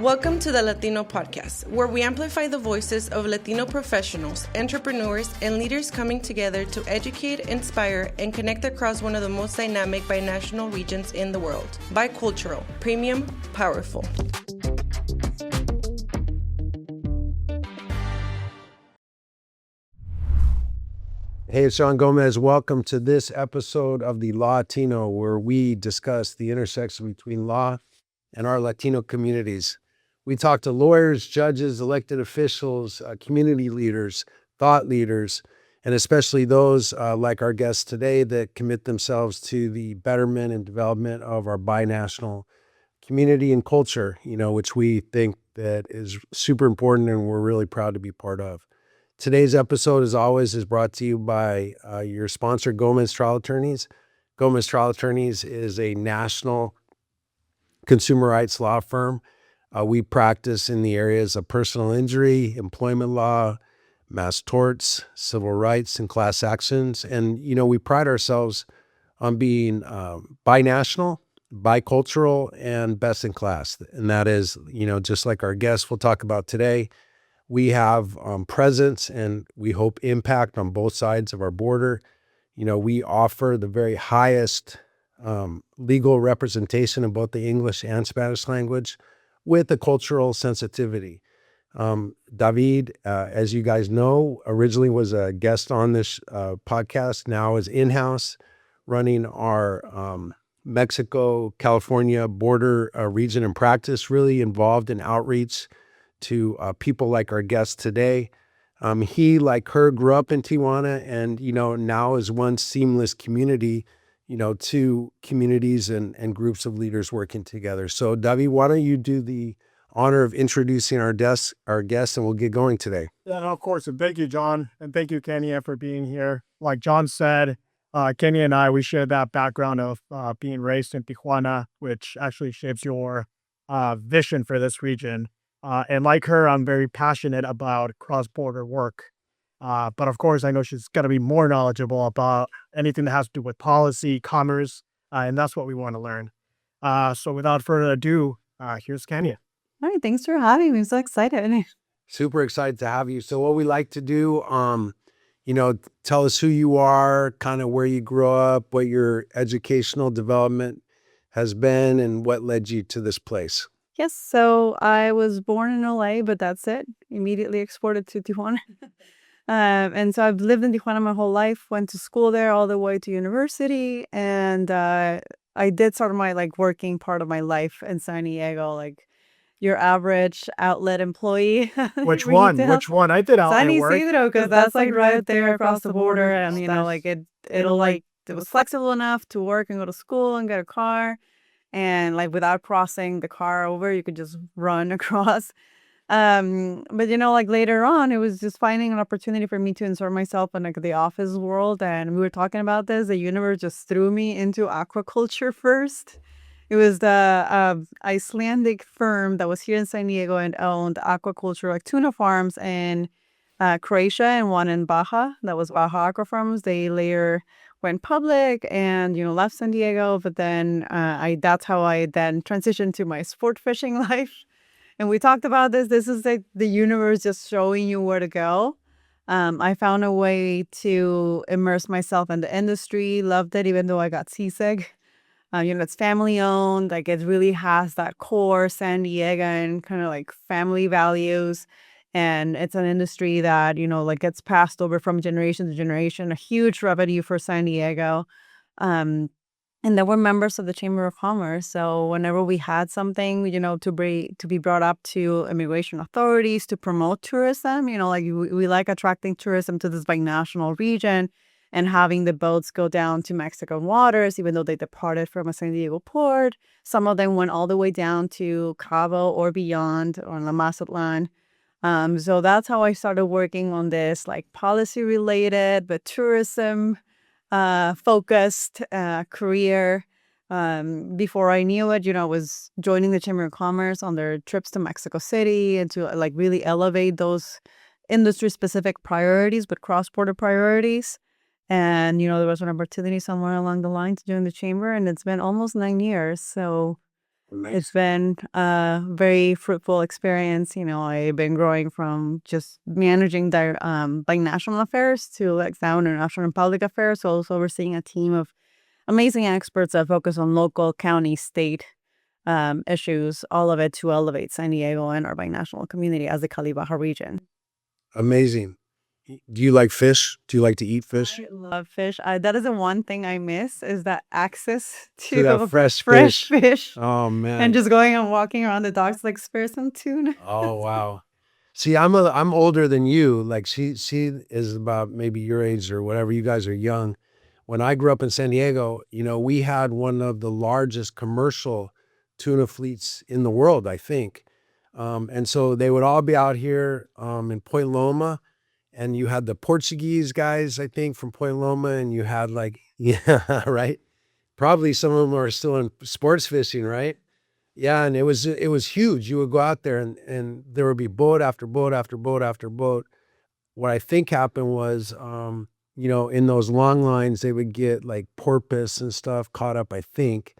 Welcome to the Lawtino Podcast, where we amplify the voices of Latino professionals, entrepreneurs, and leaders coming together to educate, inspire, and connect across one of the most dynamic binational regions in the world. Bicultural, premium, powerful. Hey, it's Sean Gomez. Welcome to this episode of the Lawtino, where we discuss the intersection between law and our Latino communities. We talk to lawyers, judges, elected officials, community leaders, thought leaders, and especially those like our guests today that commit themselves to the betterment and development of our binational community and culture, which we think that is super important and we're really proud to be part of. Today's episode, as always, is brought to you by your sponsor, Gomez Trial Attorneys. Gomez Trial Attorneys is a national consumer rights law firm. We practice in the areas of personal injury, employment law, mass torts, civil rights, and class actions. And, we pride ourselves on being binational, bicultural, and best in class. And that is, just like our guests we'll talk about today, we have presence and we hope impact on both sides of our border. We offer the very highest legal representation in both the English and Spanish language with a cultural sensitivity. David, as you guys know, originally was a guest on this podcast, now is in-house running our Mexico, California border region and practice, really involved in outreach to people like our guest today. He, like her, grew up in Tijuana and, now is one seamless community, two communities and groups of leaders working together. So, David, why don't you do the honor of introducing our guests, and we'll get going today. Yeah, no, of course. And thank you, John. And thank you, Kenia, for being here. Like John said, Kenia and I, we share that background of being raised in Tijuana, which actually shapes your vision for this region. And like her, I'm very passionate about cross-border work. But of course, I know she's got to be more knowledgeable about anything that has to do with policy, commerce, and that's what we want to learn. So without further ado, here's Kenia. All right, thanks for having me. I'm so excited. Super excited to have you. So what we like to do, tell us who you are, kind of where you grew up, what your educational development has been, and what led you to this place. Yes, so I was born in LA, but that's it. Immediately exported to Tijuana. And so I've lived in Tijuana my whole life, went to school there all the way to university. And I did start my working part of my life in San Diego, like your average outlet employee. Which one? I did outlet San work. Isidro, because that's right there across the border. And, it was flexible enough to work and go to school and get a car. And without crossing the car over, you could just run across. But later on, it was just finding an opportunity for me to insert myself in the office world. And we were talking about this. The universe just threw me into aquaculture first. It was the Icelandic firm that was here in San Diego and owned aquaculture, tuna farms in Croatia and one in Baja. That was Baja Aqua Farms. They later went public and, left San Diego. But then that's how I then transitioned to my sport fishing life. And we talked about this. This is the universe just showing you where to go. I found a way to immerse myself in the industry. Loved it, even though I got seasick. It's family owned. It really has that core San Diegan kind of family values. And it's an industry that, gets passed over from generation to generation, a huge revenue for San Diego. And then we're members of the Chamber of Commerce. So whenever we had something, to be brought up to immigration authorities to promote tourism, we like attracting tourism to this binational region and having the boats go down to Mexican waters, even though they departed from a San Diego port. Some of them went all the way down to Cabo or beyond, or La Mazatlan. So that's how I started working on this policy related but tourism focused career. Before I knew it, I was joining the Chamber of Commerce on their trips to Mexico City and to really elevate those industry specific priorities, but cross-border priorities. And, there was an opportunity somewhere along the line to join the chamber, and it's been almost 9 years. So It's been a very fruitful experience. I've been growing from just managing their binational affairs to like now international and public affairs. So also overseeing a team of amazing experts that focus on local, county, state issues, all of it to elevate San Diego and our binational community as the Cali Baja region. Amazing. Do you like fish? Do you like to eat fish? I love fish. That is the one thing I miss is that access To that to fresh fish. Oh man. And just going and walking around the docks like spare some tuna. Oh wow. See, I'm older than you. Like she is about maybe your age or whatever. You guys are young. When I grew up in San Diego, we had one of the largest commercial tuna fleets in the world, I think. And so they would all be out here in Point Loma, and you had the Portuguese guys, I think, from Point Loma, and you had like, yeah, right? Probably some of them are still in sports fishing, right? Yeah, and it was huge. You would go out there and there would be boat after boat after boat after boat. What I think happened was, in those long lines, they would get like porpoise and stuff caught up, I think.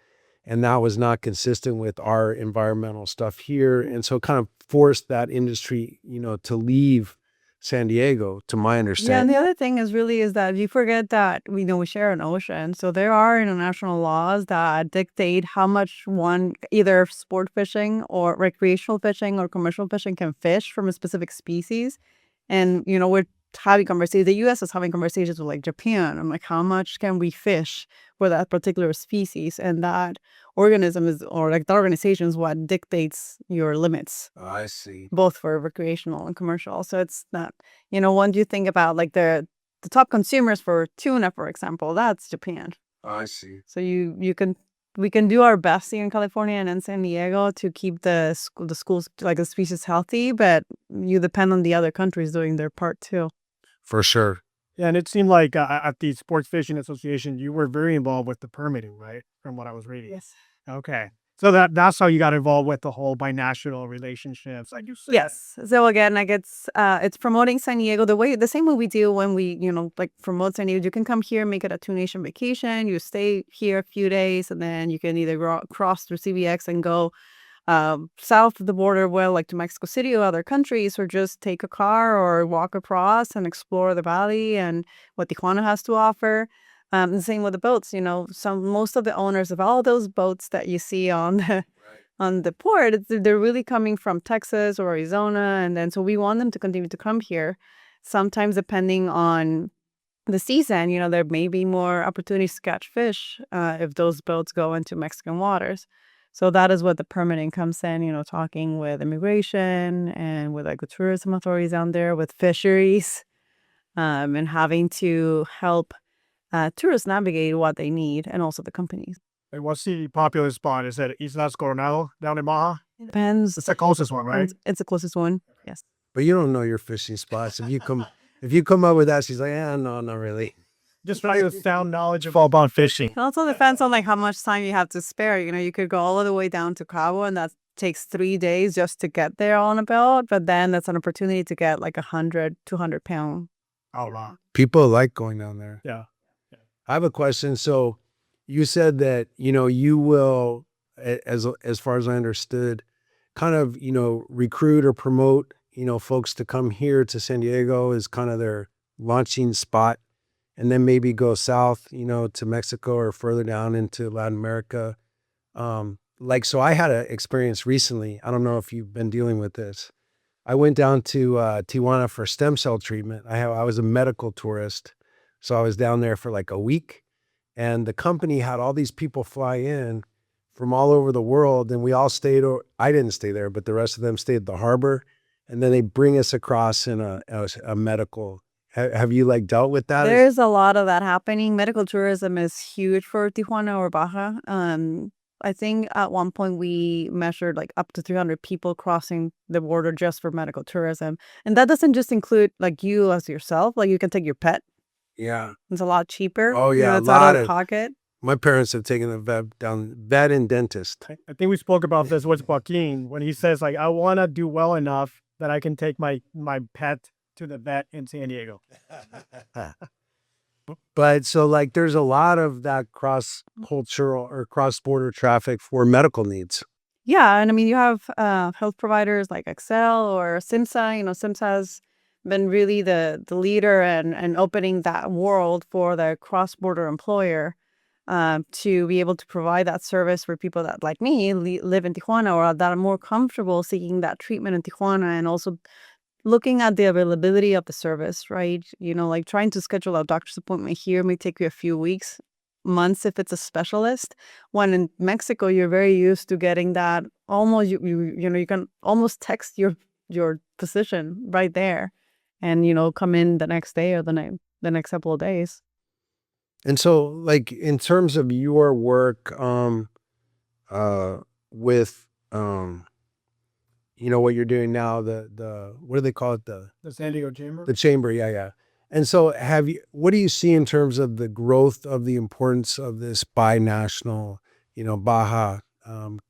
And that was not consistent with our environmental stuff here. And so it kind of forced that industry, to leave San Diego, to my Yeah, and understanding. the other thing is that you forget that we share an ocean. So there are international laws that dictate how much one either sport fishing or recreational fishing or commercial fishing can fish from a specific species. And we're having conversations. The U.S. is having conversations with like Japan. I'm like, how much can we fish for that particular species? And that organism or like the organization is what dictates your limits, I see. both for recreational and commercial. So it's not, when you think about like the top consumers for tuna, for example, that's Japan. I see. So we can do our best here in California and in San Diego to keep the schools, like the species healthy, but you depend on the other countries doing their part too. For sure. Yeah, and it seemed like at the Sports Fishing Association, you were very involved with the permitting, right? From what I was reading. Yes. Okay. So that's how you got involved with the whole binational relationships, like you said. Yes. So again, like it's promoting San Diego the same way we do when we, like promote San Diego. You can come here, make it a 2-nation vacation. You stay here a few days, and then you can either cross through CBX and go south of the border, like to Mexico City or other countries, or just take a car or walk across and explore the valley and what Tijuana has to offer. The same with the boats. Most of the owners of all those boats that you see on the port, they're really coming from Texas or Arizona, and then so we want them to continue to come here. Sometimes, depending on the season, there may be more opportunities to catch fish if those boats go into Mexican waters. So that is what the permitting comes in, talking with immigration and with like the tourism authorities down there, with fisheries, and having to help tourists navigate what they need, and also the companies. Like, what's the popular spot? Is it Islas Coronado down in Baja? It depends. It's the closest one, right? It's the closest one. Yes. But you don't know your fishing spots. If you come up with that, she's like, no, not really. Just trying to sound knowledgeable about fishing. It also depends on like how much time you have to spare. You could go all the way down to Cabo, and that takes 3 days just to get there on a boat. But then that's an opportunity to get like 100, 200 pound. Oh, wow. People like going down there. Yeah. I have a question. So you said that, you will, as far as I understood, kind of, recruit or promote, folks to come here to San Diego as kind of their launching spot, and then maybe go south, to Mexico or further down into Latin America. So I had an experience recently. I don't know if you've been dealing with this. I went down to Tijuana for stem cell treatment. I was a medical tourist. So I was down there for like a week, and the company had all these people fly in from all over the world, and we all stayed. I didn't stay there, but the rest of them stayed at the harbor, and then they bring us across in a medical. Have you like dealt with that? There's a lot of that happening. Medical tourism is huge for Tijuana or Baja. I think at one point we measured like up to 300 people crossing the border just for medical tourism, and that doesn't just include like you as yourself. Like you can take your pet. Yeah. It's a lot cheaper. Oh, yeah, it's a out lot of of- pocket. My parents have taken the vet and dentist. I think we spoke about this with Joaquin when he says, like, I want to do well enough that I can take my pet to the vet in San Diego. But so like there's a lot of that cross-cultural or cross-border traffic for medical needs. Yeah, and I mean, you have health providers like Excel or SIMSA. SIMSA has been really the leader and opening that world for the cross-border employer to be able to provide that service for people that, like me, live in Tijuana or that are more comfortable seeking that treatment in Tijuana, and also looking at the availability of the service, right? Like trying to schedule a doctor's appointment here may take you a few weeks, months if it's a specialist. When in Mexico, you're very used to getting that almost, you can almost text your physician right there and, come in the next day or the next couple of days. And so, like, in terms of your work with what you're doing now, the what do they call it, The San Diego Chamber. the chamber, yeah. And so, what do you see in terms of the growth of the importance of this binational, Baja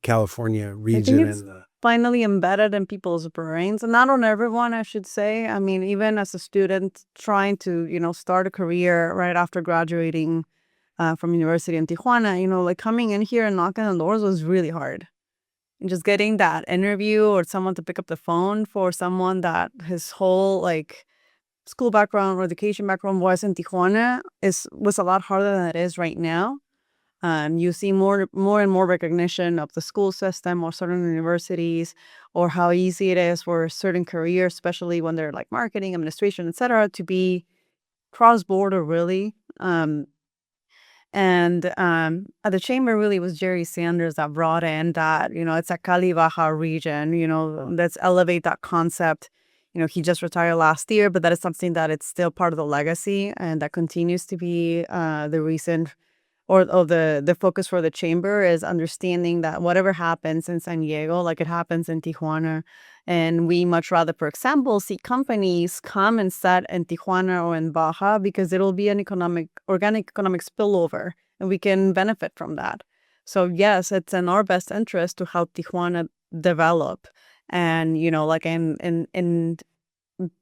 California I region? think it's finally embedded in people's brains, and not on everyone, I should say. I mean, even as a student trying to, start a career right after graduating from university in Tijuana, like coming in here and knocking on doors was really hard. And just getting that interview or someone to pick up the phone for someone that his whole like school background or education background was in Tijuana was a lot harder than it is right now. You see more and more recognition of the school system or certain universities, or how easy it is for certain careers, especially when they're like marketing, administration, etc., to be cross-border, really. And at the chamber, really was Jerry Sanders that brought in that, it's a Cali Baja region, let's elevate that concept. He just retired last year, but that is something that it's still part of the legacy, and that continues to be the reason or the focus for the chamber is understanding that whatever happens in San Diego, like it happens in Tijuana, and we much rather, for example, see companies come and set in Tijuana or in Baja because it'll be an organic economic spillover, and we can benefit from that. So yes, it's in our best interest to help Tijuana develop, and like in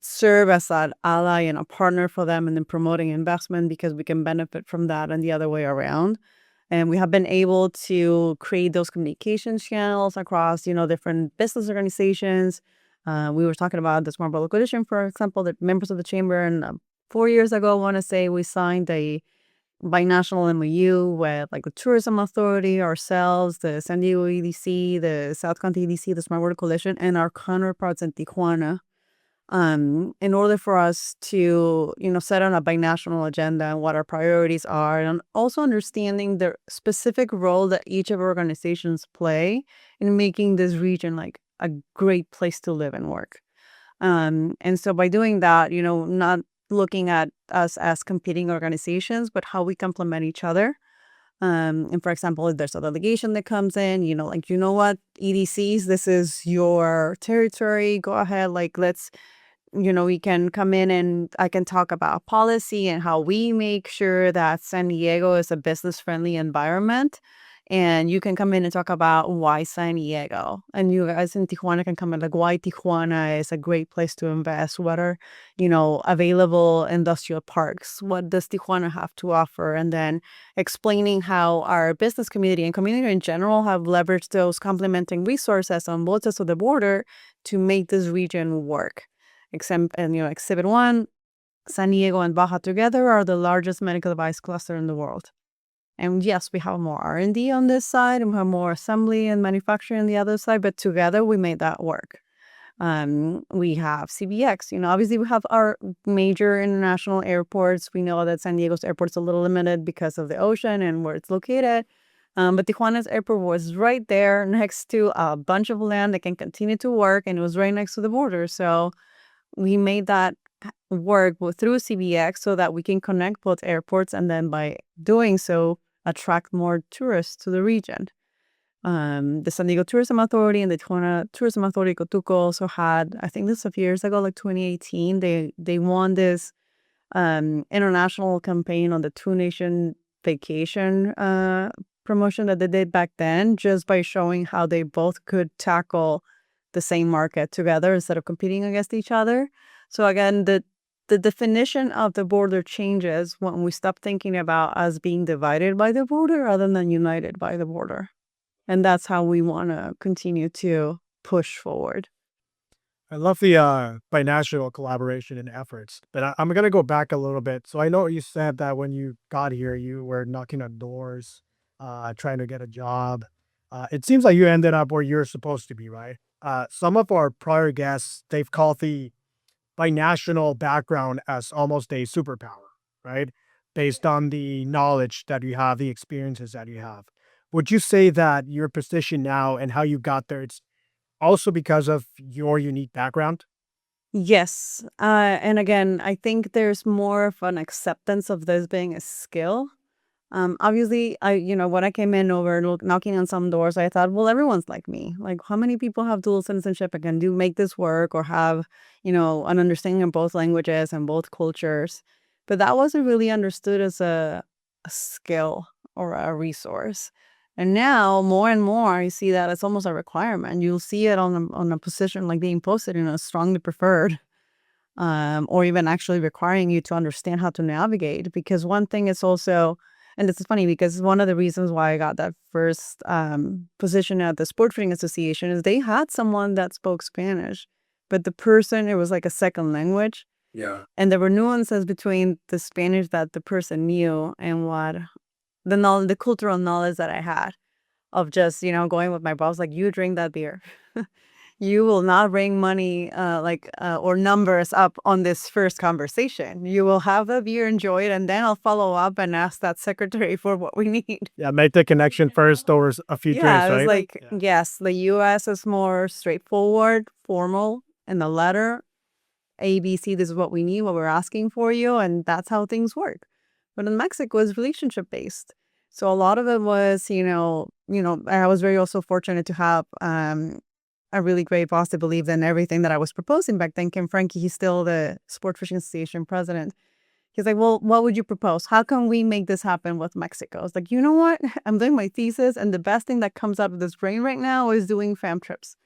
serve as an ally and a partner for them, and then promoting investment because we can benefit from that, and the other way around. And we have been able to create those communications channels across, different business organizations. We were talking about the Smart Bubble Coalition, for example, the members of the chamber. And 4 years ago, I want to say we signed a binational MOU with like the Tourism Authority, ourselves, the San Diego EDC, the South County EDC, the Smart Bubble Coalition, and our counterparts in Tijuana, in order for us to, set on a binational agenda and what our priorities are, and also understanding the specific role that each of our organizations play in making this region like a great place to live and work. And so by doing that, not looking at us as competing organizations, but how we complement each other. And for example, if there's a delegation that comes in, like, what, EDCs, this is your territory, go ahead, like, let's, we can come in and I can talk about policy and how we make sure that San Diego is a business-friendly environment. And you can come in and talk about why San Diego. And you guys in Tijuana can come in like why Tijuana is a great place to invest. What are, available industrial parks? What does Tijuana have to offer? And then explaining how our business community and community in general have leveraged those complementing resources on both sides of the border to make this region work. Exhibit 1, San Diego and Baja together are the largest medical device cluster in the world. And yes, we have more R&D on this side, and we have more assembly and manufacturing on the other side, but together we made that work. We have CBX. Obviously we have our major international airports. We know that San Diego's airport's a little limited because of the ocean and where it's located. But Tijuana's airport was right there next to a bunch of land that can continue to work, and it was right next to the border. So we made that work through CBX so that we can connect both airports, and then by doing so, attract more tourists to the region. The San Diego Tourism Authority and the Tijuana Tourism Authority, Cotuco, also had, I think this was a few years ago, like 2018, they won this international campaign on the Two Nation Vacation promotion that they did back then, just by showing how they both could tackle the same market together instead of competing against each other. So again, the definition of the border changes when we stop thinking about us being divided by the border rather than united by the border. And that's how we want to continue to push forward. I love the binational collaboration and efforts, but I'm going to go back a little bit. So I know you said that when you got here, you were knocking on doors, trying to get a job. It seems like you ended up where you're supposed to be, right? Some of our prior guests, they've called the binational background as almost a superpower, right? Based on the knowledge that you have, the experiences that you have. Would you say that your position now and how you got there, it's also because of your unique background? Yes. And again, I think there's more of an acceptance of this being a skill. Obviously, when I came in over knocking on some doors, I thought, well, everyone's like me. Like, how many people have dual citizenship and can make this work or have, an understanding of both languages and both cultures? But that wasn't really understood as a skill or a resource. And now, more and more, I see that it's almost a requirement. You'll see it on a position like being posted in a strongly preferred, or even actually requiring you to understand how to navigate. Because one thing is also, and this is funny because one of the reasons why I got that first position at the Sport Fishing Association is they had someone that spoke Spanish, but the person, it was like a second language. Yeah. And there were nuances between the Spanish that the person knew and what the cultural knowledge that I had of just, going with my boss, like, you drink that beer. You will not bring money or numbers up on this first conversation. You will have the beer, enjoy it, and then I'll follow up and ask that secretary for what we need. Yeah, make the connection first over a few drinks, Yeah, it was right? like, yes, the U.S. is more straightforward, formal, in the letter. ABC, this is what we need, what we're asking for you, and that's how things work. But in Mexico, it's relationship based. So a lot of it was, I was very also fortunate to have a really great boss that believed in everything that I was proposing back then. Kim Frankie, he's still the Sport Fishing Association president. He's like, well, what would you propose? How can we make this happen with Mexico? I was like, you know what? I'm doing my thesis, and the best thing that comes out of this brain right now is doing fam trips.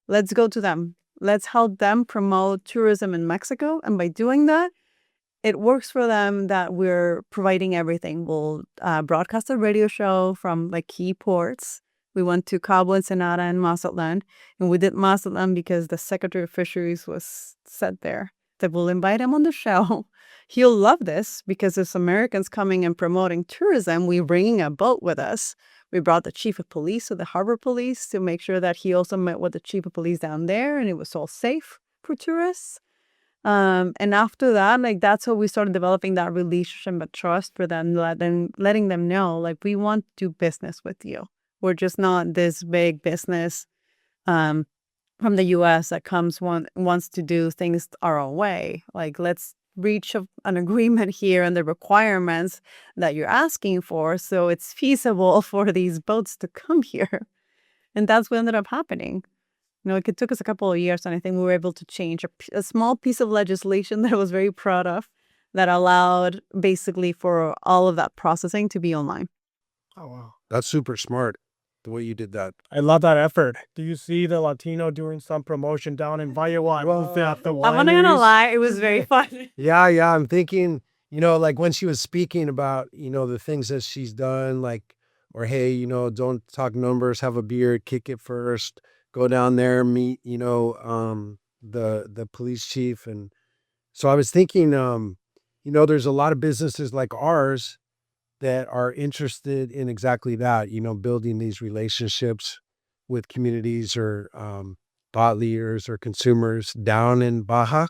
Let's go to them. Let's help them promote tourism in Mexico. And by doing that, it works for them that we're providing everything. We'll broadcast a radio show from like key ports. We went to Cabo, Ensenada, and Mazatlan. And we did Mazatlan because the Secretary of Fisheries was set there. That we'll invite him on the show. He'll love this because as Americans coming and promoting tourism, we're bringing a boat with us. We brought the chief of police to the harbor police to make sure that he also met with the chief of police down there and it was all safe for tourists. And after that, like, that's how we started developing that relationship and trust for them, letting them know, like, we want to do business with you. We're just not this big business from the U.S. that wants to do things our own way. Like, let's reach an agreement here and the requirements that you're asking for so it's feasible for these boats to come here. And that's what ended up happening. It took us a couple of years, and I think we were able to change a small piece of legislation that I was very proud of that allowed basically for all of that processing to be online. Oh, wow. That's super smart, the way you did that. I love that effort. Do you see the Lawtino doing some promotion down in Vallejo? I'm not gonna lie, it was very fun. Yeah. I'm thinking, like when she was speaking about, the things that she's done, like, or hey, don't talk numbers, have a beer, kick it first, go down there, meet, the police chief. And so I was thinking, there's a lot of businesses like ours that are interested in exactly that, building these relationships with communities or thought leaders or consumers down in Baja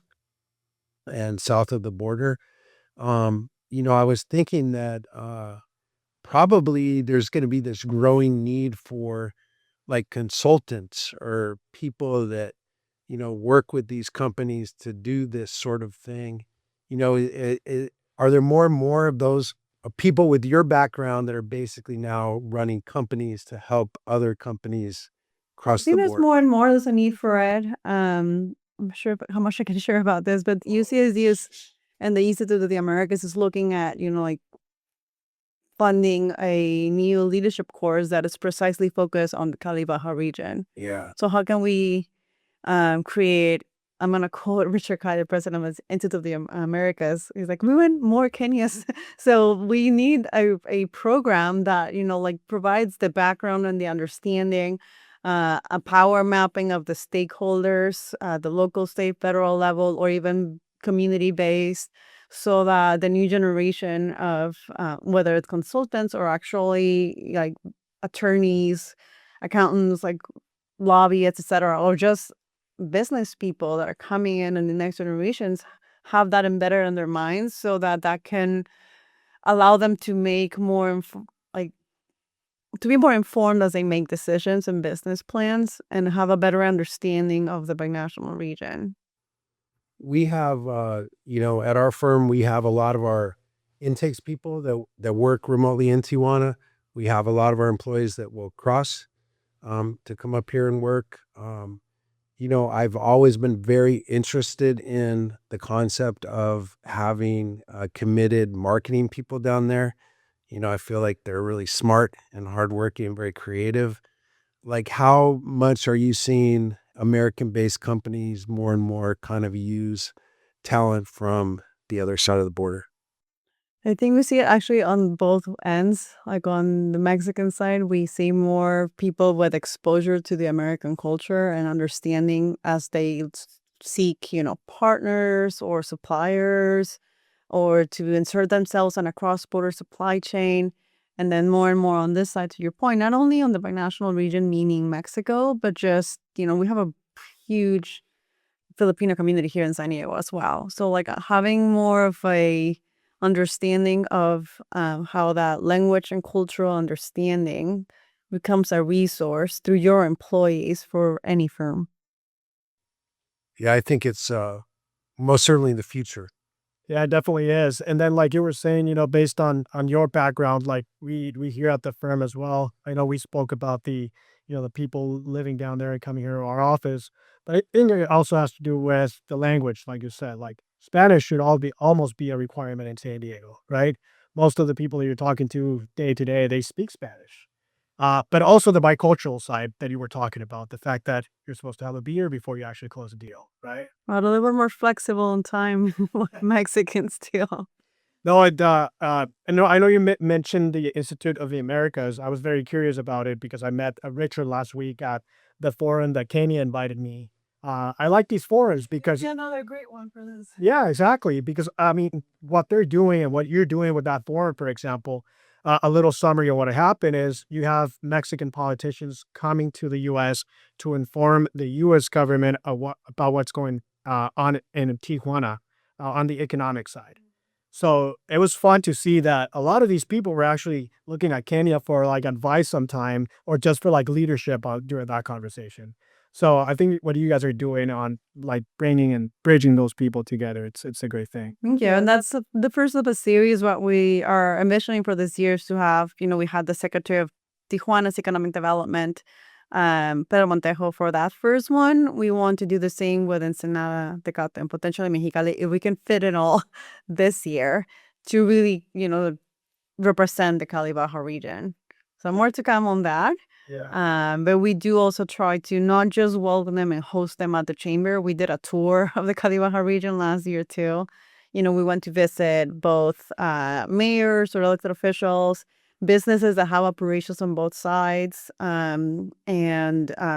and south of the border. I was thinking that probably there's going to be this growing need for like consultants or people that, work with these companies to do this sort of thing. Are there more and more of those people with your background that are basically now running companies to help other companies cross the I think there's border? more and more there's a need for it. I'm not sure how much I can share about this, but UCSD and the Institute of the Americas is looking at, like funding a new leadership course that is precisely focused on the Cali Baja region. Yeah. So how can we create I'm going to quote Richard Kai, the president of the Institute of the Americas. He's like, we want more Kenyas. So we need a program that, like provides the background and the understanding, a power mapping of the stakeholders, the local, state, federal level, or even community-based, so that the new generation of whether it's consultants or actually like attorneys, accountants, like lobbyists, etc., or just business people that are coming in and the next generations have that embedded in their minds, so that that can allow them to make more to be more informed as they make decisions and business plans and have a better understanding of the binational region. We have, at our firm, we have a lot of our intakes people that work remotely in Tijuana. We have a lot of our employees that will cross to come up here and work. I've always been very interested in the concept of having committed marketing people down there. I feel like they're really smart and hardworking and very creative. Like, how much are you seeing American-based companies more and more kind of use talent from the other side of the border? I think we see it actually on both ends. Like on the Mexican side, we see more people with exposure to the American culture and understanding as they seek, partners or suppliers, or to insert themselves on a cross-border supply chain. And then more and more on this side, to your point, not only on the binational region, meaning Mexico, but just, we have a huge Filipino community here in San Diego as well. So like having more of a understanding of how that language and cultural understanding becomes a resource through your employees for any firm. Yeah, I think it's most certainly the future. Yeah, it definitely is. And then like you were saying, based on your background, like we here at the firm as well, I know we spoke about the people living down there and coming here to our office, but I think it also has to do with the language, like you said. Like Spanish should almost be a requirement in San Diego, right? Most of the people that you're talking to day, they speak Spanish. But also the bicultural side that you were talking about, the fact that you're supposed to have a beer before you actually close a deal, right? A little bit more flexible in time with Mexicans too. No, I know you mentioned the Institute of the Americas. I was very curious about it because I met Richard last week at the forum that Kenia invited me. I like these forums because Yeah, another great one for this. yeah, exactly. Because I mean, what they're doing and what you're doing with that forum, for example, a little summary of what happened is you have Mexican politicians coming to the U.S. to inform the U.S. government about what's going on in Tijuana on the economic side. So it was fun to see that a lot of these people were actually looking at Kenya for like advice sometime or just for like leadership during that conversation. So I think what you guys are doing on like bringing and bridging those people together, it's a great thing. Thank you. And that's the first of a series. What we are envisioning for this year is to have, we had the Secretary of Tijuana's Economic Development, Pedro Montejo, for that first one. We want to do the same with Ensenada, Tecate, and potentially Mexicali, if we can fit it all this year to really, represent the Cali Baja region. So more to come on that. Yeah. But we do also try to not just welcome them and host them at the chamber. We did a tour of the Cali Baja region last year too. We went to visit both mayors or elected officials, businesses that have operations on both sides, and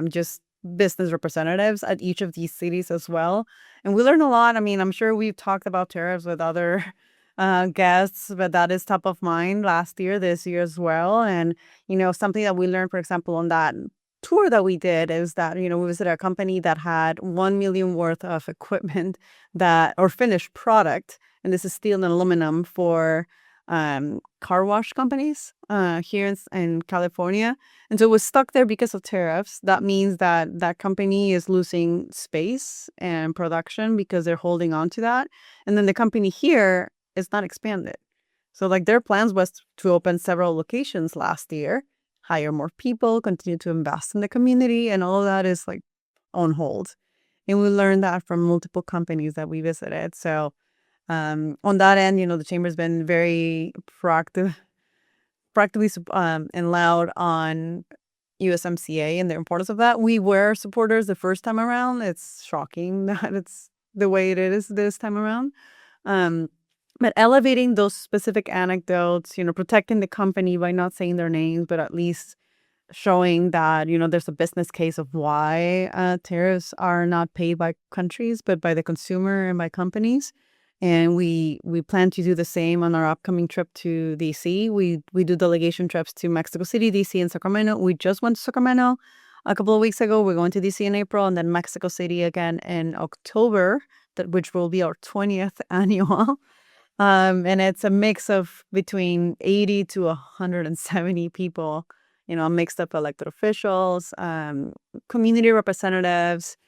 just business representatives at each of these cities as well. And we learned a lot. I mean, I'm sure we've talked about tariffs with other guests, but that is top of mind this year as well. And, something that we learned, for example, on that tour that we did is that, we visited a company that had 1 million worth of equipment or finished product. And this is steel and aluminum for car wash companies here in California. And so it was stuck there because of tariffs. That means that that company is losing space and production because they're holding on to that. And then the company here is not expanded. So like their plans was to open several locations last year, hire more people, continue to invest in the community, and all of that is like on hold. And we learned that from multiple companies that we visited. So on that end, the chamber's been very proactively and loud on USMCA and the importance of that. We were supporters the first time around. It's shocking that it's the way it is this time around. But elevating those specific anecdotes, protecting the company by not saying their names, but at least showing that, there's a business case of why tariffs are not paid by countries, but by the consumer and by companies. And we plan to do the same on our upcoming trip to DC. We do delegation trips to Mexico City, DC, and Sacramento. We just went to Sacramento a couple of weeks ago. We're going to DC in April, and then Mexico City again in October, which will be our 20th annual. And it's a mix of between 80 to 170 people, mixed up elected officials, community representatives,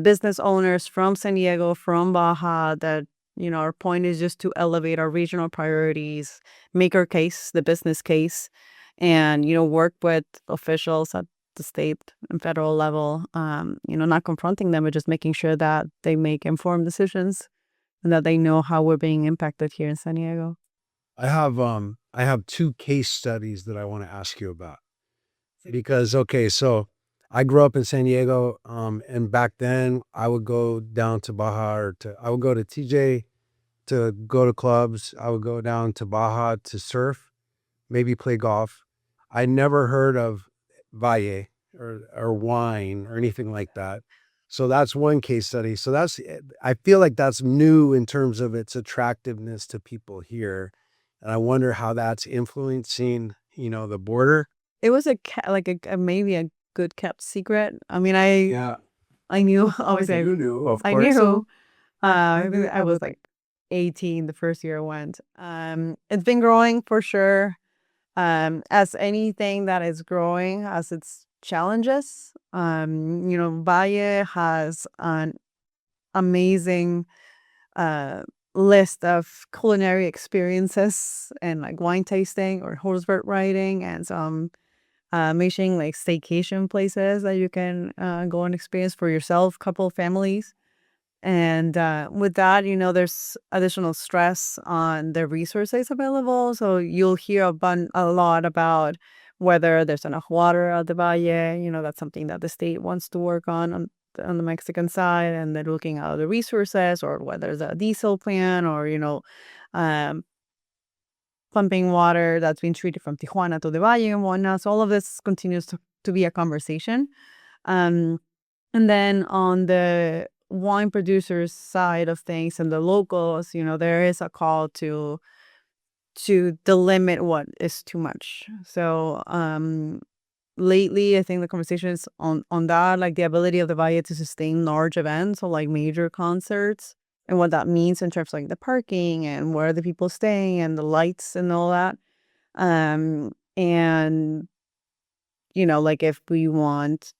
business owners from San Diego, from Baja, that our point is just to elevate our regional priorities, make our case, the business case, and, work with officials at the state and federal level, not confronting them, but just making sure that they make informed decisions and that they know how we're being impacted here in San Diego. I have two case studies that I want to ask you about. Because, so I grew up in San Diego, and back then I would go down to Baja I would go to TJ to go to clubs. I would go down to Baja to surf, maybe play golf. I never heard of Valle or wine or anything like that. So that's one case study. So I feel like that's new in terms of its attractiveness to people here. And I wonder how that's influencing, the border. It was maybe a good kept secret. I mean, I knew, obviously. You knew, of course. I knew. I was like 18 the first year I went. It's been growing for sure. As anything that is growing has its challenges. Valle has an amazing list of culinary experiences and like wine tasting or horseback riding and some amazing like staycation places that you can go and experience for yourself, couple, families. And with that, there's additional stress on the resources available. So you'll hear a lot about whether there's enough water at the Valle. That's something that the state wants to work on the Mexican side. And they're looking at the resources or whether there's a diesel plant or, pumping water that's been treated from Tijuana to the Valle and whatnot. So all of this continues to be a conversation. And then on the wine producers side of things and the locals, there is a call to delimit what is too much. So lately I think the conversation is on that, like the ability of the Valle to sustain large events, so like major concerts, and what that means in terms of like the parking and where the people staying and the lights and all that. And like if we want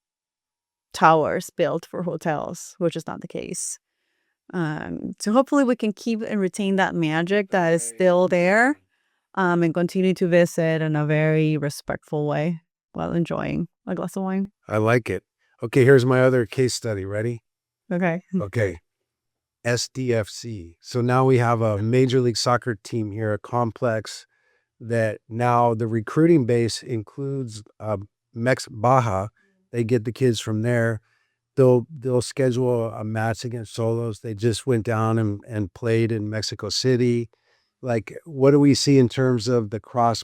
towers built for hotels, which is not the case. So hopefully we can keep and retain that magic that is still there, and continue to visit in a very respectful way while enjoying a glass of wine. I like it. Okay, here's my other case study. Ready? Okay. Okay. SDFC. So now we have a Major League Soccer team here, a complex that now the recruiting base includes Baja. They get the kids from there. They'll schedule a match against Solos. They just went down and played in Mexico City. Like, what do we see in terms of the cross?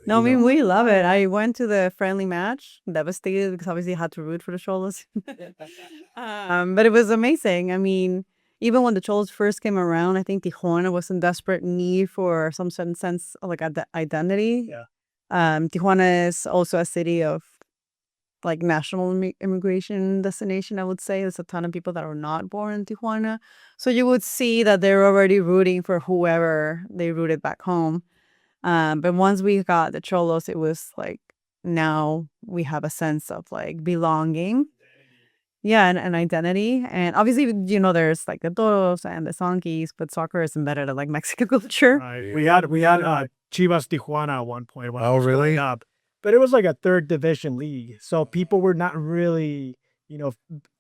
No, I mean, we love it. I went to the friendly match, devastated because obviously I had to root for the Cholos. But it was amazing. I mean, even when the Cholos first came around, I think Tijuana was in desperate need for some certain sense of like identity. Yeah. Tijuana is also a city of like national immigration destination, I would say. There's a ton of people that are not born in Tijuana. So you would see that they're already rooting for whoever they rooted back home. But once we got the Cholos, it was like now we have a sense of like belonging. Yeah, and identity. And obviously, there's like the Toros and the Sonkis, but soccer is embedded in like Mexican culture. Right. We had Chivas Tijuana at one point. When Oh, really? Up. But it was like a third division league. So people were not really,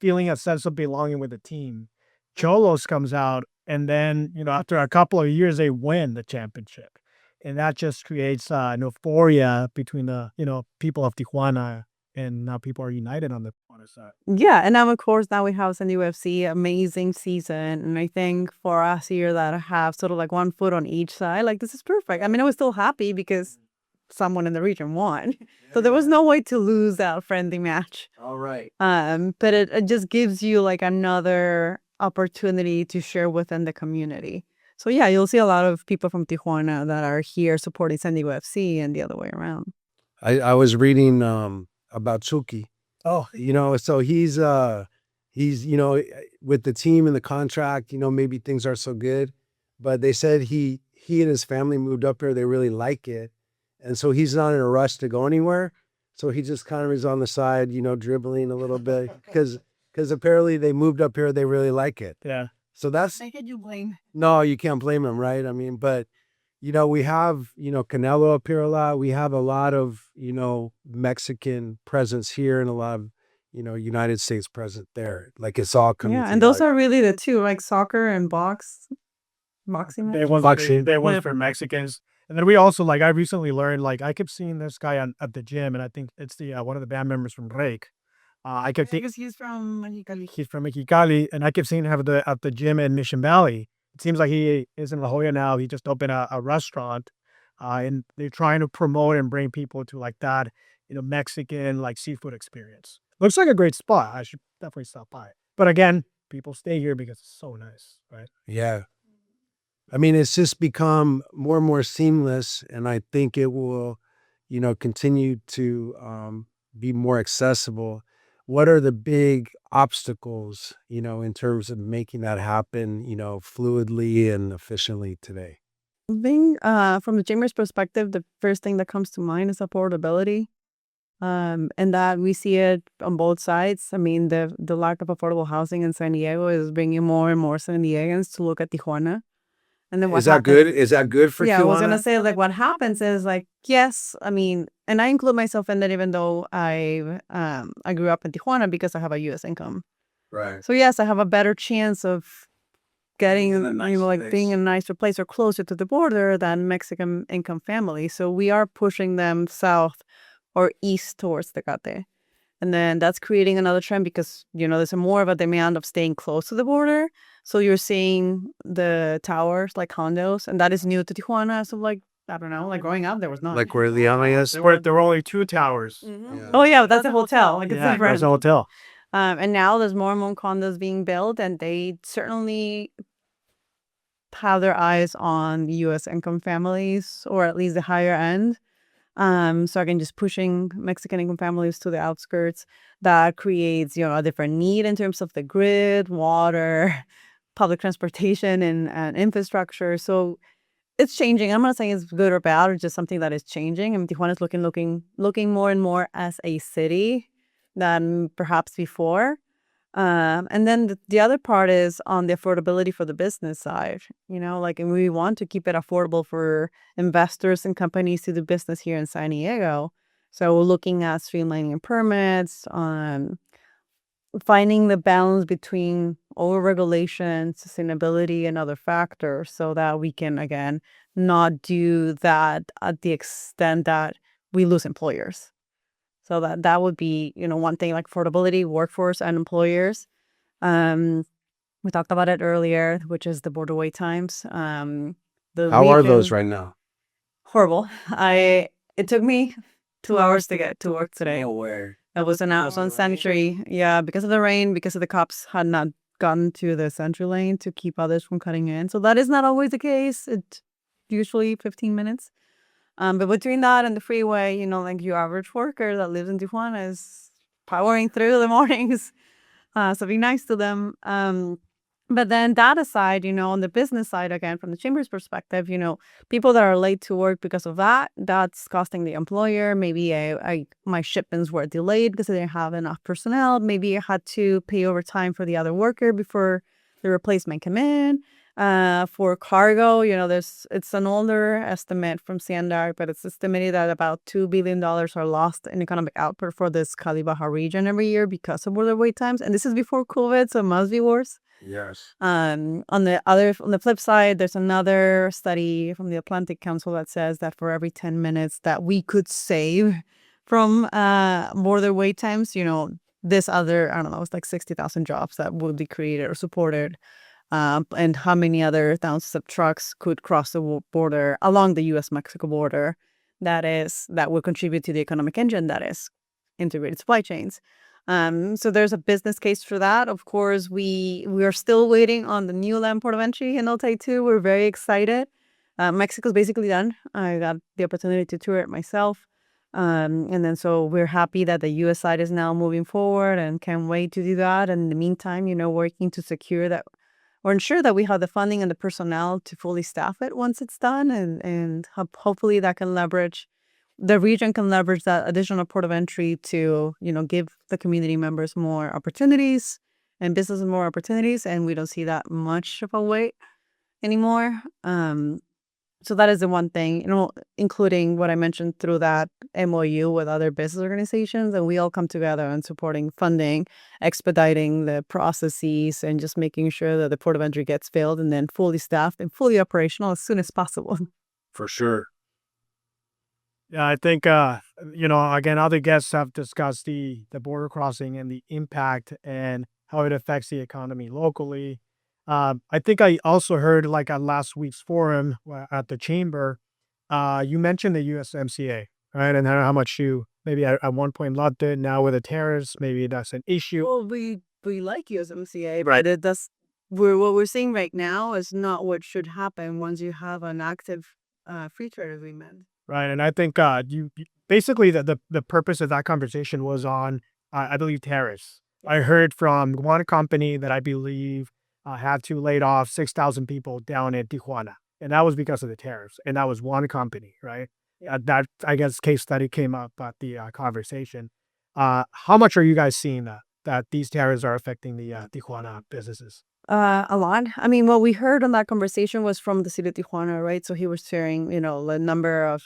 feeling a sense of belonging with the team. Cholos comes out, and then, after a couple of years, they win the championship. And that just creates an euphoria between the, people of Tijuana and now people are united on the Tijuana side. Yeah, and now of course now we have Sandy UFC, amazing season, and I think for us here that have sort of like one foot on each side, like this is perfect. I mean, I was still happy because someone in the region won, so there was no way to lose that friendly match. All right. But it just gives you like another opportunity to share within the community. So yeah, you'll see a lot of people from Tijuana that are here supporting Sandy UFC and the other way around. I was reading about Chucky. Oh, So he's with the team and the contract, maybe things are so good, but they said he and his family moved up here. They really like it. And so he's not in a rush to go anywhere. So he just kind of is on the side, dribbling a little bit because apparently they moved up here. They really like it. yeah. So that's, Can you blame? no, you can't blame him, right? I mean, but we have, Canelo up here a lot. We have a lot of, Mexican presence here and a lot of, United States present there. Like it's all coming Yeah, and those together. are really the two, like soccer and boxing. They was Boxing. they was for Mexicans. And then we also I recently learned I kept seeing this guy at the gym, and I think it's the one of the band members from Rake. I kept seeing Because he's from Mexicali. he's from Mexicali, and I kept seeing him at the gym in Mission Valley. It seems like he is in La Jolla now. He just opened a restaurant, and they're trying to promote and bring people to that Mexican seafood experience. Looks like a great spot. I should definitely stop by. But again, people stay here because it's so nice, right? Yeah. I mean, it's just become more and more seamless, and I think it will, continue to be more accessible. What are the big obstacles, in terms of making that happen, fluidly and efficiently today? Being from the chamber's perspective, the first thing that comes to mind is affordability. And that we see it on both sides. I mean, the lack of affordable housing in San Diego is bringing more and more San Diegans to look at Tijuana. And then what Is that happens- good? Is that good for Yeah, I was gonna Tijuana? say what happens is yes, I mean, and I include myself in that even though I grew up in Tijuana because I have a U.S. income. Right. So yes, I have a better chance of getting In a nice place. being in a nicer place or closer to the border than Mexican income families. So we are pushing them south or east towards Tecate. And then that's creating another trend because, there's more of a demand of staying close to the border. So you're seeing the towers, like condos, and that is new to Tijuana. So I don't know, growing up, there was not. Like where Liana is? There were only 2 towers. Yeah. Oh, yeah, but that's a hotel. It's Yeah, different. that's a hotel. And now there's more and more condos being built, and they certainly have their eyes on U.S. income families, or at least the higher end. So again, just pushing Mexican income families to the outskirts. That creates, a different need in terms of the grid, water, public transportation, and infrastructure. So it's changing. I'm not saying it's good or bad, or just something that is changing. I mean, Tijuana is looking more and more as a city than perhaps before. And then the other part is on the affordability for the business side, and we want to keep it affordable for investors and companies to do business here in San Diego. So we're looking at streamlining permits, finding the balance between overregulation, sustainability, and other factors so that we can, again, not do that at the extent that we lose employers. So that would be, one thing, like affordability, workforce, and employers. We talked about it earlier, which is the border wait times. How are those right now? Horrible. It took me 2 hours to get to work today. Nowhere. It was announced on Century. Yeah, because of the rain, because of the cops had not gotten to the Century lane to keep others from cutting in. So that is not always the case. It's usually 15 minutes. But between that and the freeway, your average worker that lives in Tijuana is powering through the mornings. So be nice to them. But then that aside, on the business side, again, from the chamber's perspective, people that are late to work because of that, that's costing the employer. Maybe my shipments were delayed because I didn't have enough personnel. Maybe I had to pay overtime for the other worker before the replacement came in. For cargo, it's an older estimate from CNDAR, but it's estimated that about $2 billion are lost in economic output for this Cali Baja region every year because of border wait times. And this is before COVID, so it must be worse. Yes. On the flip side, there's another study from the Atlantic Council that says that for every 10 minutes that we could save from border wait times, this other, I don't know, it's like 60,000 jobs that would be created or supported. And how many other thousands of trucks could cross the border along the U.S.-Mexico border that will contribute to the economic engine that is integrated supply chains. So there's a business case for that. Of course, we are still waiting on the new land port of entry in Otay 2. We're very excited. Mexico's basically done. I got the opportunity to tour it myself. And then so we're happy that the U.S. side is now moving forward and can't wait to do that. And in the meantime, working to secure that or ensure that we have the funding and the personnel to fully staff it once it's done. And hopefully that can leverage, the region can leverage that additional port of entry to, give the community members more opportunities and businesses more opportunities. And we don't see that much of a wait anymore. So that is the one thing, including what I mentioned through that MOU with other business organizations. And we all come together on supporting funding, expediting the processes, and just making sure that the port of entry gets filled and then fully staffed and fully operational as soon as possible. For sure. Yeah, I think, again, other guests have discussed the border crossing and the impact and how it affects the economy locally. I think I also heard like at last week's forum at the chamber, you mentioned the USMCA, right? And how much you maybe at one point loved it. Now with the tariffs, maybe that's an issue. Well, we like USMCA, right? What we're seeing right now is not what should happen once you have an active free trade agreement. Right. And I think you basically the purpose of that conversation was on, I believe, tariffs. I heard from one company that I believe had to lay off 6,000 people down in Tijuana. And that was because of the tariffs. And that was one company, right? That, I guess, case study came up at the conversation. How much are you guys seeing that these tariffs are affecting the Tijuana businesses? A lot. I mean, what we heard on that conversation was from the city of Tijuana, right? So he was sharing, the number of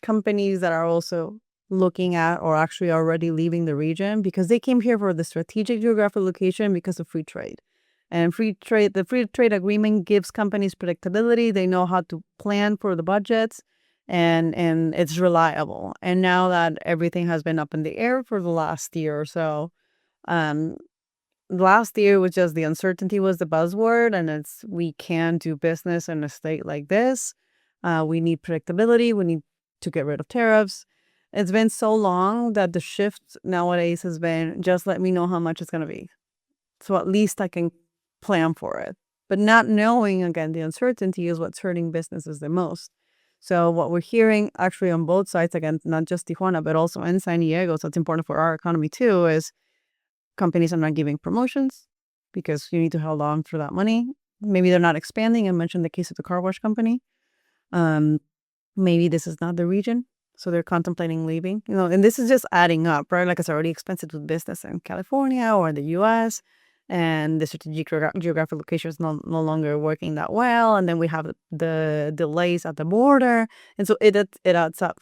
companies that are also looking at or actually already leaving the region because they came here for the strategic geographic location because of free trade. And the free trade agreement gives companies predictability. They know how to plan for the budgets, and it's reliable. And now that everything has been up in the air for the last year or so, last year was just the uncertainty was the buzzword, and we can't do business in a state like this. We need predictability. We need to get rid of tariffs. It's been so long that the shift nowadays has been just let me know how much it's going to be. So at least I can plan for it. But not knowing, again, the uncertainty is what's hurting businesses the most. So what we're hearing actually on both sides, again, not just Tijuana, but also in San Diego, so it's important for our economy too, is companies are not giving promotions because you need to hold on for that money. Maybe they're not expanding. I mentioned the case of the car wash company. Maybe this is not the region, so they're contemplating leaving. And this is just adding up, right? Like it's already expensive to do business in California or the U.S., and the strategic geographic location is no longer working that well. And then we have the delays at the border. And so it adds up.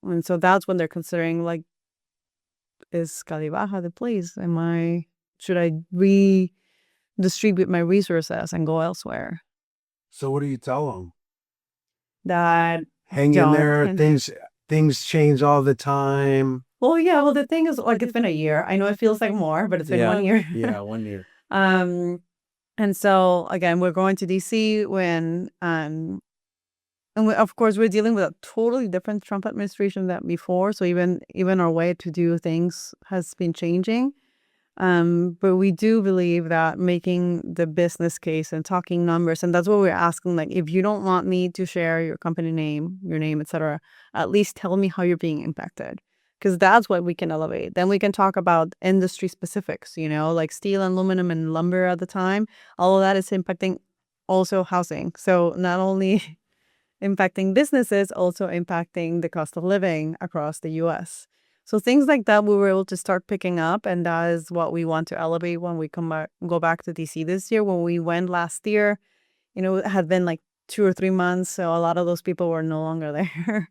And so that's when they're considering, like, is Cali Baja the place? Should I redistribute my resources and go elsewhere? So what do you tell them? That hang in there. Things change all the time. Well, yeah. Well, the thing is, like, it's been a year. I know it feels like more, but it's been 1 year. Yeah, 1 year. And so again, we're going to DC and of course we're dealing with a totally different Trump administration than before. So even our way to do things has been changing. But we do believe that making the business case and talking numbers, and that's what we're asking. Like, if you don't want me to share your company name, your name, etc., at least tell me how you're being impacted. Because that's what we can elevate. Then we can talk about industry specifics, like steel, aluminum, and lumber at the time. All of that is impacting also housing. So not only impacting businesses, also impacting the cost of living across the U.S. So things like that we were able to start picking up, and that is what we want to elevate when we go back to D.C. this year. When we went last year, it had been like 2 or 3 months, so a lot of those people were no longer there.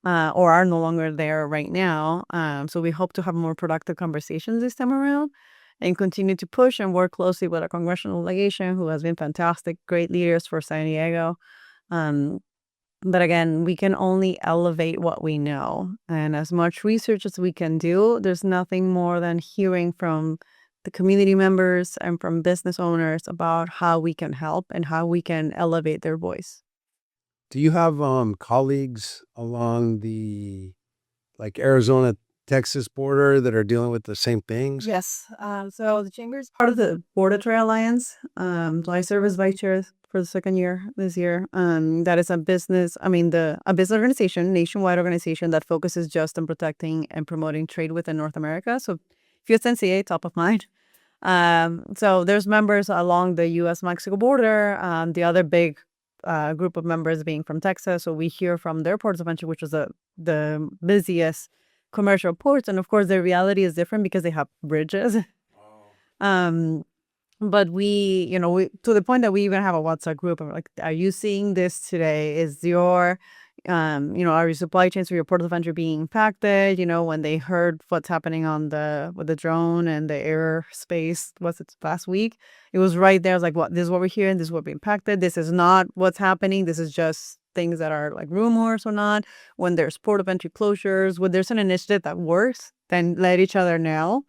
Or are no longer there right now. So we hope to have more productive conversations this time around and continue to push and work closely with our congressional delegation, who has been fantastic, great leaders for San Diego. But again, we can only elevate what we know. And as much research as we can do, there's nothing more than hearing from the community members and from business owners about how we can help and how we can elevate their voice. Do you have colleagues along the like Arizona Texas border that are dealing with the same things? Yes. So the chamber is part of the Border Trail Alliance. So I serve as vice chair for the second year this year. That is a business. A business organization, nationwide organization that focuses just on protecting and promoting trade within North America. So USMCA, top of mind. So there's members along the U.S.-Mexico border. The other big group of members being from Texas. So we hear from their ports of entry, which is the busiest commercial ports. And of course, their reality is different because they have bridges. But we to the point that we even have a WhatsApp group of like, are you seeing this today? Is your, are your supply chains for your port of entry being impacted? When they heard what's happening with the drone and the airspace, was it last week? It was right there. I was like, this is what we're hearing. This is what we're impacted. This is not what's happening. This is just things that are like rumors or not. When there's port of entry closures, when there's an initiative that works, then let each other know.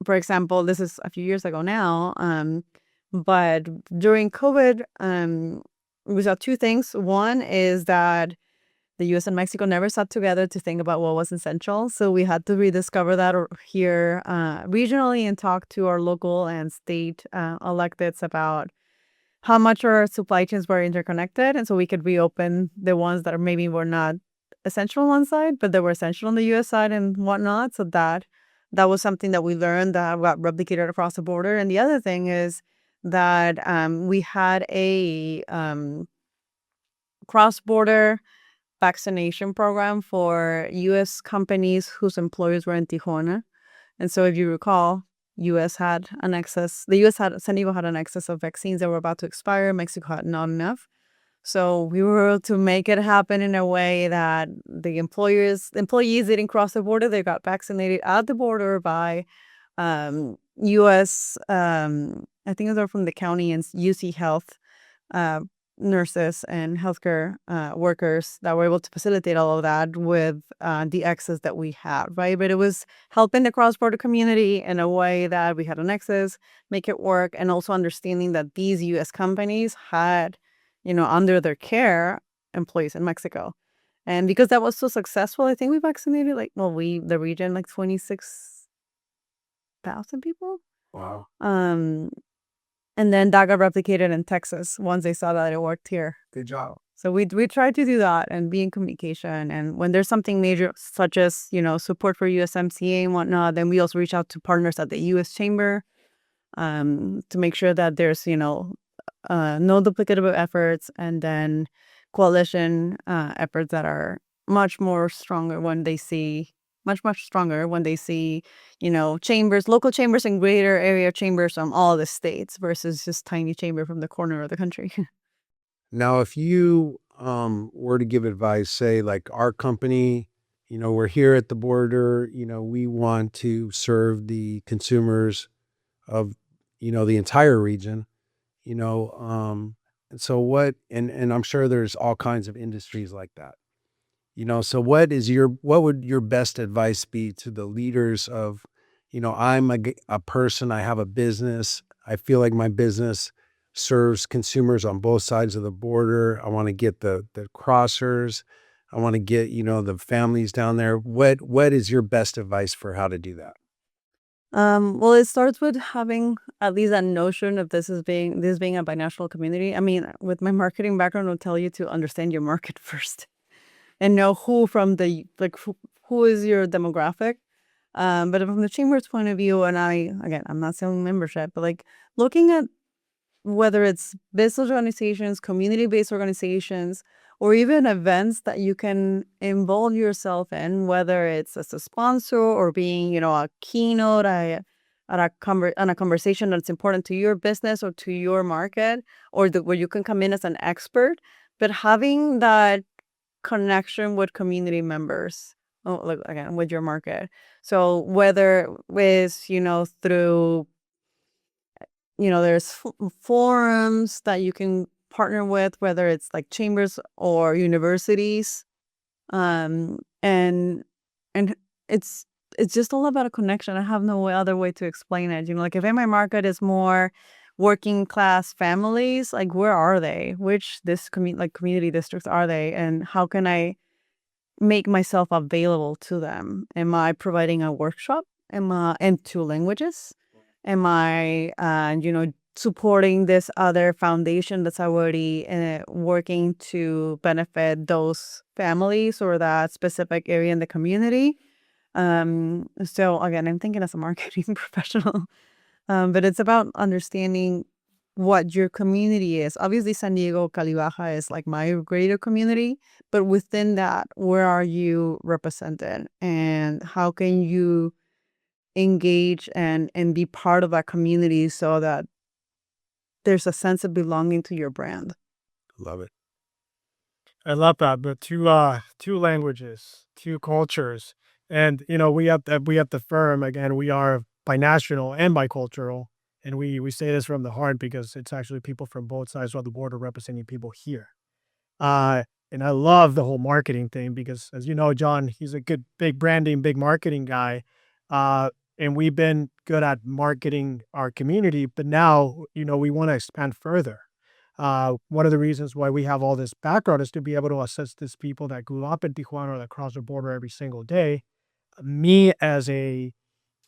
For example, this is a few years ago now, but during COVID, we saw two things. One is that the U.S. and Mexico never sat together to think about what was essential. So we had to rediscover that here regionally and talk to our local and state electeds about how much our supply chains were interconnected. And so we could reopen the ones that maybe were not essential on one side, but they were essential on the U.S. side and whatnot. So that was something that we learned that got replicated across the border. And the other thing is that we had a cross-border vaccination program for U.S. companies whose employees were in Tijuana. And so if you recall, the U.S. had San Diego had an excess of vaccines that were about to expire. Mexico had not enough. So we were able to make it happen in a way that the employees didn't cross the border. They got vaccinated at the border by U.S. I think they're from the county and UC Health nurses and healthcare workers that were able to facilitate all of that with the access that we had, right? But it was helping the cross-border community in a way that we had an access, make it work, and also understanding that these U.S. companies had under their care, employees in Mexico. And because that was so successful, I think we vaccinated the region, 26,000 people. Wow. And then that got replicated in Texas once they saw that it worked here. Good job. So we tried to do that and be in communication. And when there's something major, such as, support for USMCA and whatnot, then we also reach out to partners at the U.S. Chamber to make sure that there's, no duplicatable efforts, and then coalition efforts that are much stronger when they see, chambers, local chambers and greater area chambers from all the states versus just tiny chamber from the corner of the country. Now, if you were to give advice, say like our company, we're here at the border, we want to serve the consumers of, the entire region. And so and I'm sure there's all kinds of industries like that, so what would your best advice be to the leaders of, I'm a person, I have a business, I feel like my business serves consumers on both sides of the border. I want to get the crossers. I want to get, the families down there. What is your best advice for how to do that? Well, it starts with having at least a notion of this being a binational community. I mean, with my marketing background, I'll tell you to understand your market first and know who who is your demographic. But from the chamber's point of view, and I'm not selling membership, but looking at whether it's business organizations, community-based organizations, or even events that you can involve yourself in, whether it's as a sponsor or being, a keynote on a conversation that's important to your business or to your market, or where you can come in as an expert, but having that connection with community members, again, with your market. So whether it's, through, there's forums that you can partner with, whether it's like chambers or universities. And and it's just all about a connection. I have no other way to explain it. Like if my market is more working class families, like where are they? Which community districts are they? And how can I make myself available to them? Am I providing a workshop? Am I in 2 languages? Am I, supporting this other foundation that's already working to benefit those families or that specific area in the community? So again, I'm thinking as a marketing professional, but it's about understanding what your community is. Obviously, San Diego, Cali Baja is like my greater community, but within that, where are you represented, and how can you engage and be part of that community so that there's a sense of belonging to your brand. Love it. I love that. But two languages, 2 cultures, and we at the firm, again, we are binational and bicultural, and we say this from the heart because it's actually people from both sides of the border representing people here. And I love the whole marketing thing because, as you know, John, he's a good big branding, big marketing guy. And we've been good at marketing our community, but now, we want to expand further. One of the reasons why we have all this background is to be able to assist these people that grew up in Tijuana or that cross the border every single day. Me as a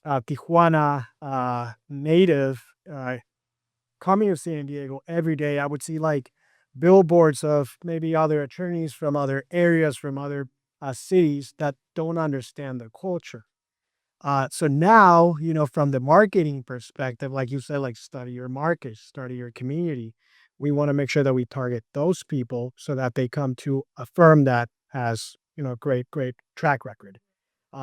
Tijuana native, coming to San Diego every day, I would see like billboards of maybe other attorneys from other areas, from other cities that don't understand the culture. So now, from the marketing perspective, like you said, like study your market, study your community. We want to make sure that we target those people so that they come to a firm that has, great track record. So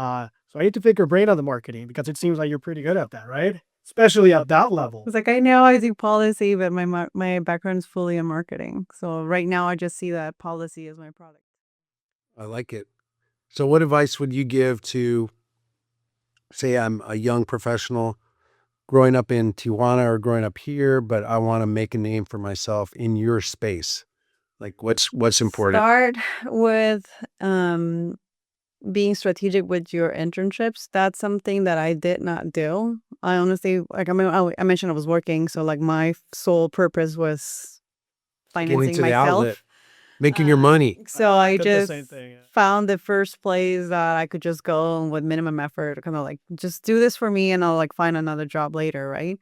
I need to pick your brain on the marketing because it seems like you're pretty good at that, right? Especially at that level. It's like I know I do policy, but my background is fully in marketing. So right now I just see that policy as my product. I like it. So what advice would you give to, say I'm a young professional growing up in Tijuana or growing up here, but I want to make a name for myself in your space? Like what's important? Start with being strategic with your internships. That's something that I did not do. I honestly, like I mentioned I was working, so like my sole purpose was Getting financing to the outlet, myself. making your money. So I did the just same thing, yeah. found the first place that I could just go with minimum effort, kind of like just do this for me and I'll like find another job later, right?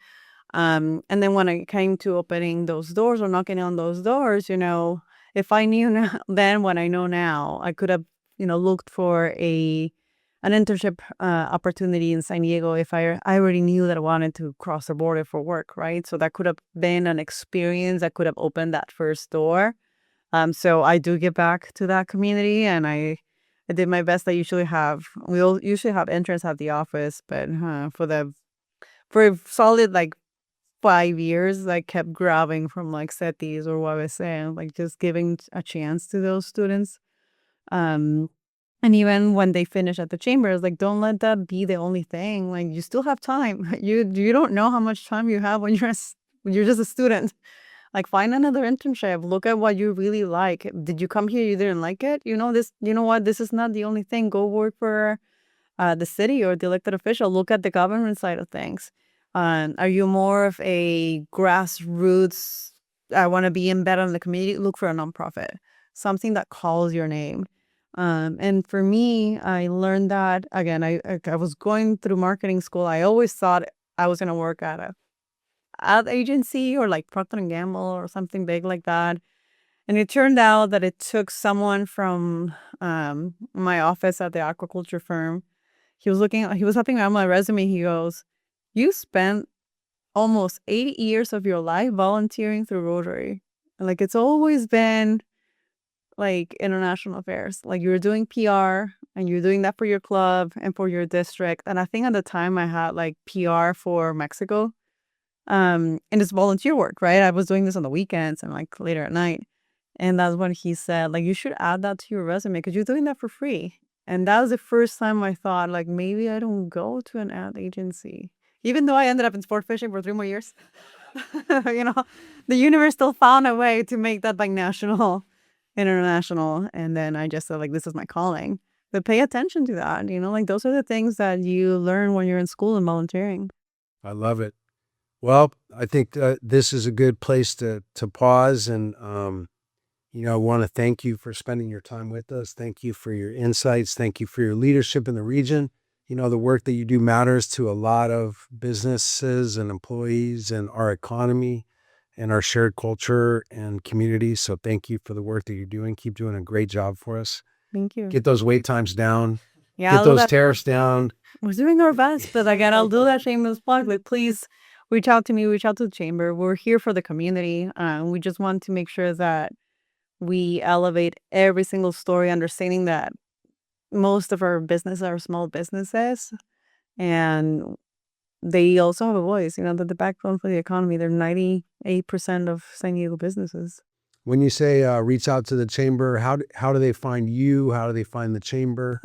And then when I came to opening those doors or knocking on those doors, if I knew now, then what I know now, I could have, looked for an internship opportunity in San Diego if I already knew that I wanted to cross the border for work, right? So that could have been an experience that could have opened that first door. So I do give back to that community, and I did my best. We'll usually have interns at the office, but for a solid like 5 years, I kept grabbing from like CETIs or what I was saying, like just giving a chance to those students. And even when they finish at the chambers, like don't let that be the only thing. Like you still have time. You don't know how much time you have when you're just a student. Like find another internship. Look at what you really like. Did you come here? You didn't like it? You know what? This is not the only thing. Go work for the city or the elected official. Look at the government side of things. Are you more of a grassroots? I want to be embedded in the community. Look for a nonprofit, something that calls your name. And for me, I learned that again. I was going through marketing school. I always thought I was going to work at a ad agency or like Procter & Gamble or something big like that. And it turned out that it took someone from my office at the aquaculture firm. He was looking at my resume. He goes, "You spent almost 8 years of your life volunteering through Rotary." And like it's always been like international affairs. Like you were doing PR and you're doing that for your club and for your district. And I think at the time I had like PR for Mexico. And it's volunteer work, right? I was doing this on the weekends and like later at night. And that's when he said, like, you should add that to your resume because you're doing that for free. And that was the first time I thought, like, maybe I don't go to an ad agency. Even though I ended up in sport fishing for 3 more years. you know, the universe still found a way to make that binational, international. And then I just said, like, this is my calling. But pay attention to that. Like those are the things that you learn when you're in school and volunteering. I love it. Well, I think this is a good place to pause. And, I want to thank you for spending your time with us. Thank you for your insights. Thank you for your leadership in the region. The work that you do matters to a lot of businesses and employees and our economy and our shared culture and community. So thank you for the work that you're doing. Keep doing a great job for us. Thank you. Get those wait times down. Yeah, Get those tariffs down. We're doing our best, but again, I'll do that shameless plug. Like, please reach out to me, reach out to the chamber. We're here for the community. We just want to make sure that we elevate every single story, understanding that most of our businesses are small businesses, and they also have a voice. They're the backbone for the economy. They're 98% of San Diego businesses. When you say reach out to the chamber, how do they find you? How do they find the chamber?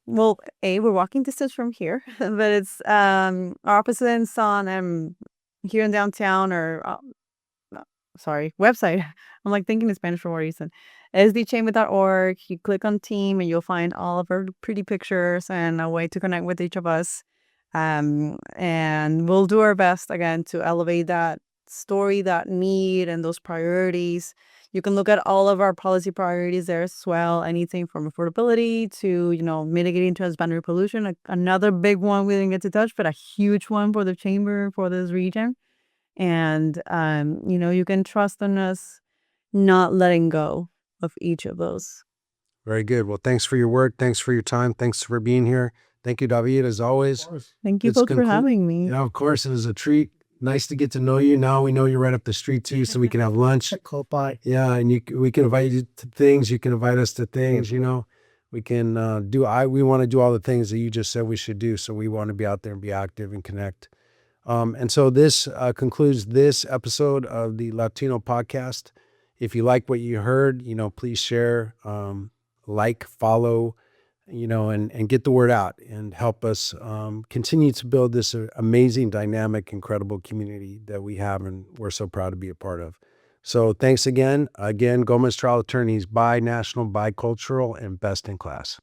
Well, we're walking distance from here, but it's our office is on here in downtown, or website. I'm like thinking in Spanish for a reason. sdchamber.org. You click on team and you'll find all of our pretty pictures and a way to connect with each of us. And we'll do our best again to elevate that story, that need, and those priorities. You can look at all of our policy priorities there as well. Anything from affordability to, mitigating transboundary pollution. Another big one we didn't get to touch, but a huge one for the chamber, for this region. And, you can trust on us not letting go of each of those. Very good. Well, thanks for your work. Thanks for your time. Thanks for being here. Thank you, David, as always. Thank you both for having me. Of course, it was a treat. Nice to get to know you. Now we know you're right up the street too, so we can have lunch. Bye. Yeah, and we can invite you to things. You can invite us to things. We can we want to do all the things that you just said we should do. So we want to be out there and be active and connect. And so this concludes this episode of the Lawtino Podcast. If you like what you heard, please share, follow, and get the word out and help us continue to build this amazing, dynamic, incredible community that we have and we're so proud to be a part of. So thanks again. Gomez Trial Attorneys, binational, bicultural, and best in class.